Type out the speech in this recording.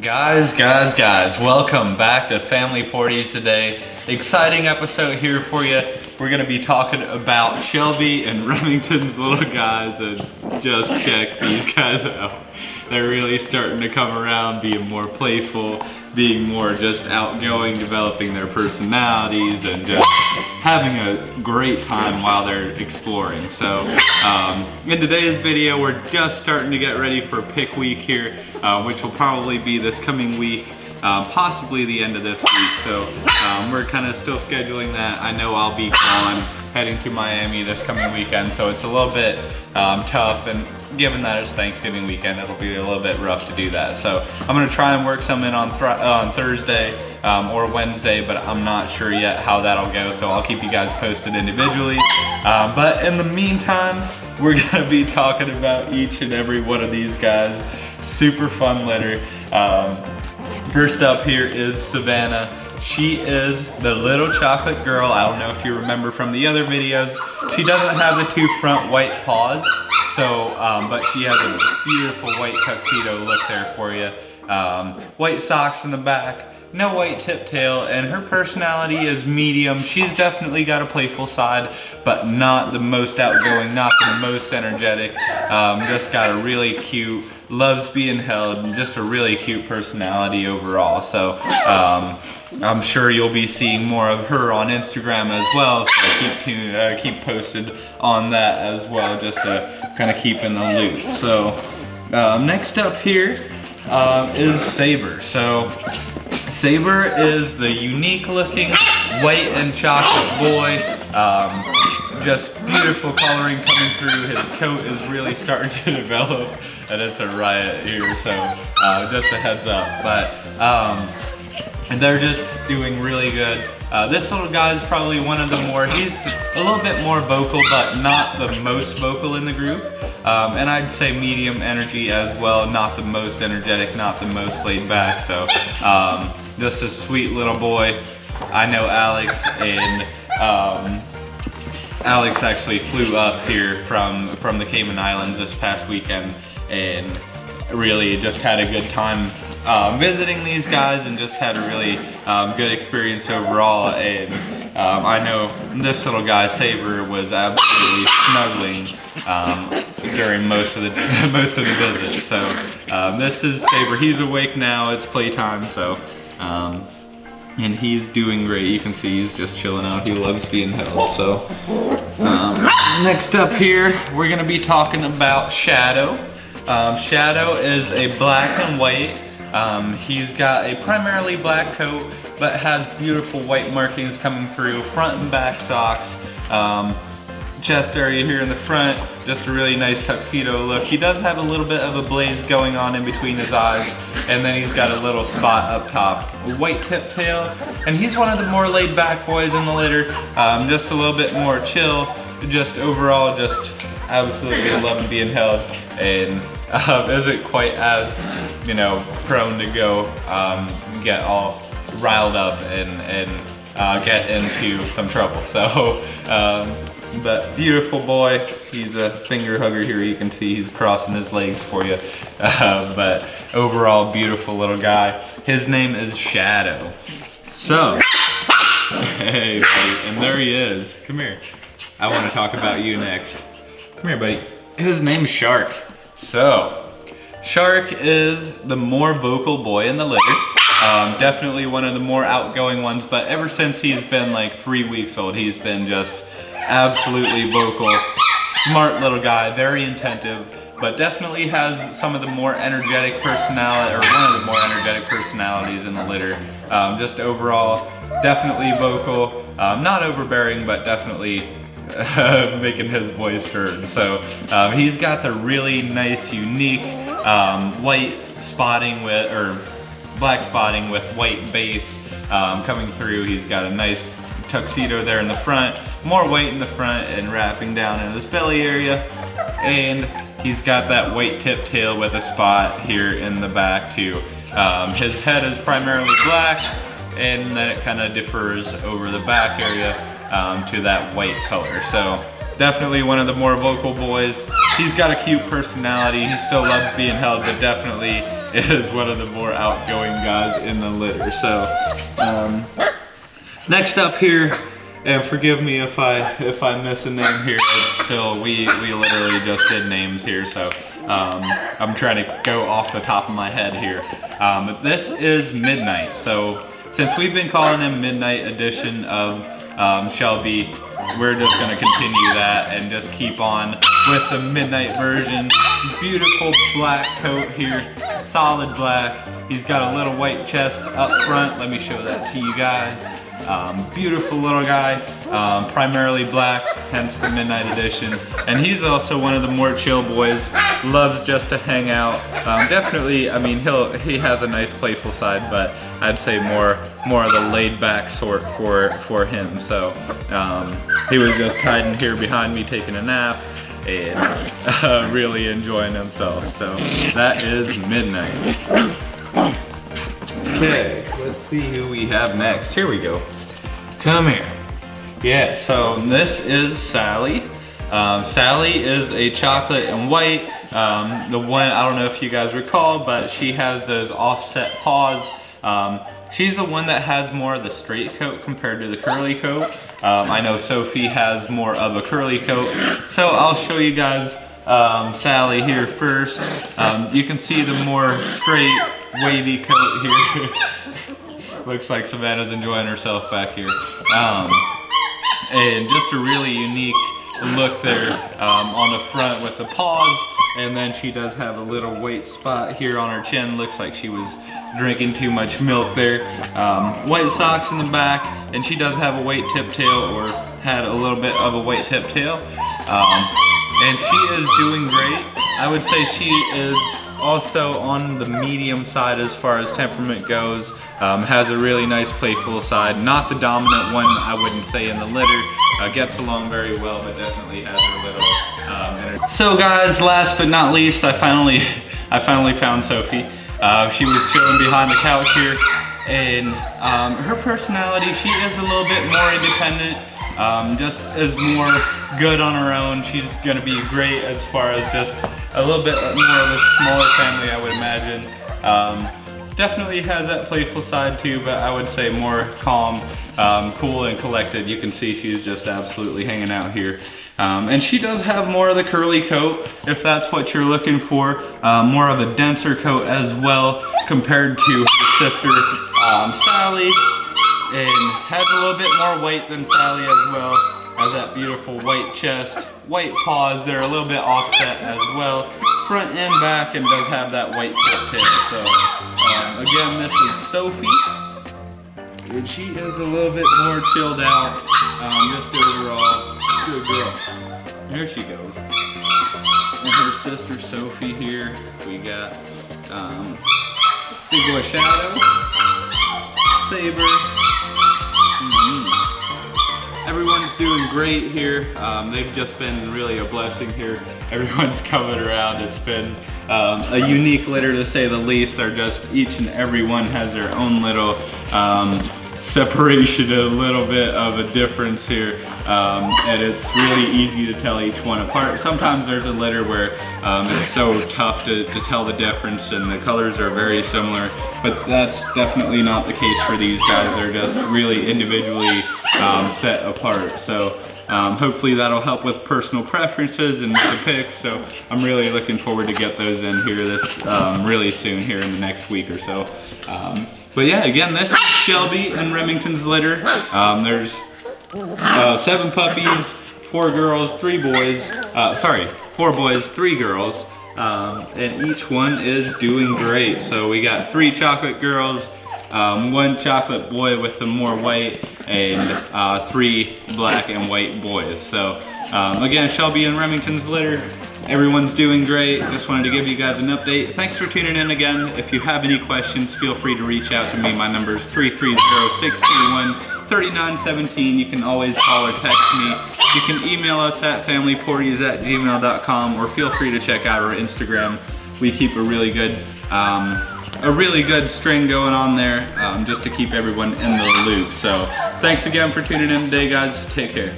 Guys, welcome back to Family Porties today. Exciting episode here for you. We're gonna be talking about Shelby and Remington's little guys, and just check these guys out. They're really starting to come around, being more playful, being more just outgoing, developing their personalities, and just having a great time while they're exploring. So in today's video, we're just starting to get ready for pick week here, which will probably be this coming week, possibly the end of this week. So we're kind of still scheduling that. I know I'll be gone, heading to Miami this coming weekend, so it's a little bit tough, and given that it's Thanksgiving weekend, it'll be a little bit rough to do that. So I'm gonna try and work some in on Thursday or Wednesday, but I'm not sure yet how that'll go, so I'll keep you guys posted individually. But in the meantime, we're gonna be talking about each and every one of these guys. Super fun litter. First up here is Savannah. She is the little chocolate girl. I don't know if you remember from the other videos. She doesn't have the two front white paws, so, but she has a beautiful white tuxedo look there for you. White socks in the back, no white tip tail, and her personality is medium. She's definitely got a playful side, but not the most outgoing, not the most energetic. Just got a really cute, loves being held, and just a really cute personality overall. So I'm sure you'll be seeing more of her on Instagram as well, so keep posted on that as well, just to kind of keep in the loop. So next up here is Saber. So Saber is the unique looking white and chocolate boy. Just beautiful coloring coming through. His coat is really starting to develop, and it's a riot here, so just a heads up. But and they're just doing really good. This little guy is probably one of the more, he's a little bit more vocal, but not the most vocal in the group. And I'd say medium energy as well, not the most energetic, not the most laid back. So just a sweet little boy. I know Alex, and Alex actually flew up here from the Cayman Islands this past weekend, and really just had a good time visiting these guys, and just had a really good experience overall. And I know this little guy, Saber, was absolutely snuggling during most of the visit. So this is Saber. He's awake now. It's playtime. So and he's doing great. You can see he's just chilling out. He loves being held. So next up here, we're gonna be talking about Shadow. Shadow is a black and white. He's got a primarily black coat, but has beautiful white markings coming through, front and back socks. Chest area here in the front, just a really nice tuxedo look. He does have a little bit of a blaze going on in between his eyes, and then he's got a little spot up top. A white tip tail, and he's one of the more laid back boys in the litter. Just a little bit more chill, just overall just absolutely loving being held, and isn't quite as, you know, prone to go get all riled up and get into some trouble. So but beautiful boy. He's a finger hugger here. You can see he's crossing his legs for you. But overall, beautiful little guy. His name is Shadow. So, hey buddy, and there he is. Come here. I want to talk about you next. Come here, buddy. His name's Shark. So, Shark is the more vocal boy in the litter. Definitely one of the more outgoing ones, but ever since he's been like 3 weeks old, he's been just absolutely vocal. Smart little guy, very attentive, but definitely has some of the more energetic personality, or one of the more energetic personalities in the litter. Just overall, definitely vocal, not overbearing, but definitely making his voice heard. So he's got the really nice, unique white spotting with, or black spotting with white base coming through. He's got a nice tuxedo there in the front, more white in the front and wrapping down in his belly area, and he's got that white tip tail with a spot here in the back too. His head is primarily black, and then it kind of differs over the back area to that white color. So definitely one of the more vocal boys. He's got a cute personality. He still loves being held, but definitely is one of the more outgoing guys in the litter. So next up here, and forgive me if I miss a name here, it's still, we literally just did names here, so I'm trying to go off the top of my head here. But this is Midnight. So since we've been calling him Midnight Edition of Shelby, we're just gonna continue that and just keep on with the Midnight version. Beautiful black coat here, solid black. He's got a little white chest up front. Let me show that to you guys. Beautiful little guy, primarily black, hence the Midnight Edition. And he's also one of the more chill boys, loves just to hang out. Definitely, I mean, he has a nice playful side, but I'd say more of the laid back sort for him. So he was just hiding here behind me taking a nap and really enjoying himself. So that is Midnight. Okay, let's see who we have next. Here we go. Come here. Yeah, so this is Sally. Sally is a chocolate and white. The one, I don't know if you guys recall, but she has those offset paws. She's the one that has more of the straight coat compared to the curly coat. I know Sophie has more of a curly coat. So I'll show you guys Sally here first. You can see the more straight, wavy coat here. Looks like Savannah's enjoying herself back here. And just a really unique look there on the front with the paws. And then she does have a little white spot here on her chin. Looks like she was drinking too much milk there. White socks in the back, and she does have a white tip tail, or had a little bit of a white tip tail. And she is doing great. I would say she is also on the medium side as far as temperament goes. Has a really nice playful side. Not the dominant one, I wouldn't say, in the litter. Gets along very well, but definitely has her little energy. So guys, last but not least, I finally found Sophie. She was chilling behind the couch here, and her personality, she is a little bit more independent. Just is more good on her own. She's gonna be great as far as just a little bit more of a smaller family, I would imagine. Definitely has that playful side too, but I would say more calm, cool and collected. You can see she's just absolutely hanging out here. And she does have more of the curly coat, if that's what you're looking for. More of a denser coat as well compared to her sister, Sally. And has a little bit more white than Sally as well. Has that beautiful white chest, white paws. They're a little bit offset as well, front and back, and does have that white tip tail. So again, this is Sophie, and she is a little bit more chilled out. Just overall, good girl. There she goes. And her sister Sophie here. We got big boy Shadow, Saber. Everyone's doing great here. They've just been really a blessing here. Everyone's coming around. It's been a unique litter to say the least. They're just, each and every one has their own little separation, a little bit of a difference here. And it's really easy to tell each one apart. Sometimes there's a litter where it's so tough to tell the difference, and the colors are very similar, but that's definitely not the case for these guys. They're just really individually set apart. So hopefully that'll help with personal preferences and the picks. So I'm really looking forward to get those in here really soon here in the next week or so. But yeah, again, this is Shelby and Remington's litter. There's 7 puppies, 4 girls, 3 boys. 4 boys, 3 girls. And each one is doing great. So we got 3 chocolate girls, 1 chocolate boy with the more white, and 3 black and white boys. So again, Shelby and Remington's litter. Everyone's doing great. Just wanted to give you guys an update. Thanks for tuning in again. If you have any questions, feel free to reach out to me. My number is 330-621-3917. You can always call or text me. You can email us at familyporties@gmail.com, or feel free to check out our Instagram. We keep a really good string going on there, just to keep everyone in the loop. So thanks again for tuning in today, guys. Take care.